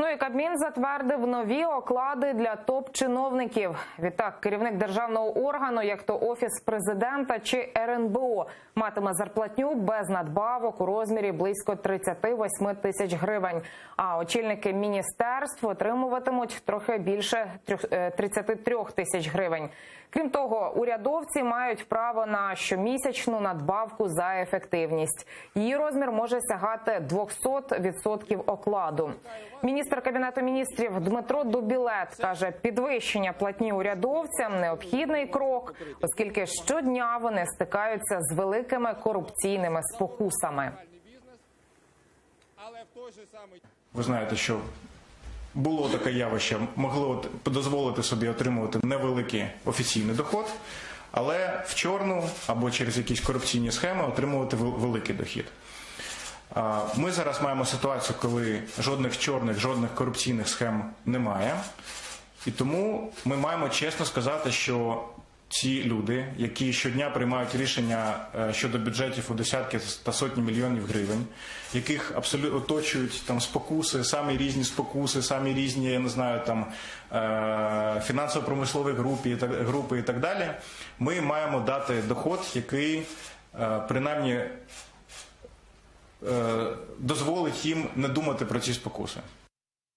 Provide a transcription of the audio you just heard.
Ну і Кабмін затвердив нові оклади для топ-чиновників. Відтак, керівник державного органу, як то Офіс президента чи РНБО, матиме зарплатню без надбавок у розмірі близько 38 тисяч гривень. А очільники міністерств отримуватимуть трохи більше 33 тисяч гривень. Крім того, урядовці мають право на щомісячну надбавку за ефективність. Її розмір може сягати 200% окладу. Міністр Кабінету міністрів Дмитро Дубілет каже, підвищення платні урядовцям – необхідний крок, оскільки щодня вони стикаються з великими корупційними спокусами. Ви знаєте, що було таке явище, могли дозволити собі отримувати невеликий офіційний доход, але в чорну або через якісь корупційні схеми отримувати великий дохід. Ми зараз маємо ситуацію, коли жодних чорних, жодних корупційних схем немає. І тому ми маємо чесно сказати, що ці люди, які щодня приймають рішення щодо бюджетів у десятки та сотні мільйонів гривень, яких абсолютно оточують там спокуси, самі різні спокуси, самі різні, я не знаю, там фінансово-промислові групи і так далі, ми маємо дати доход, який принаймні дозволить їм не думати про ці спокуси.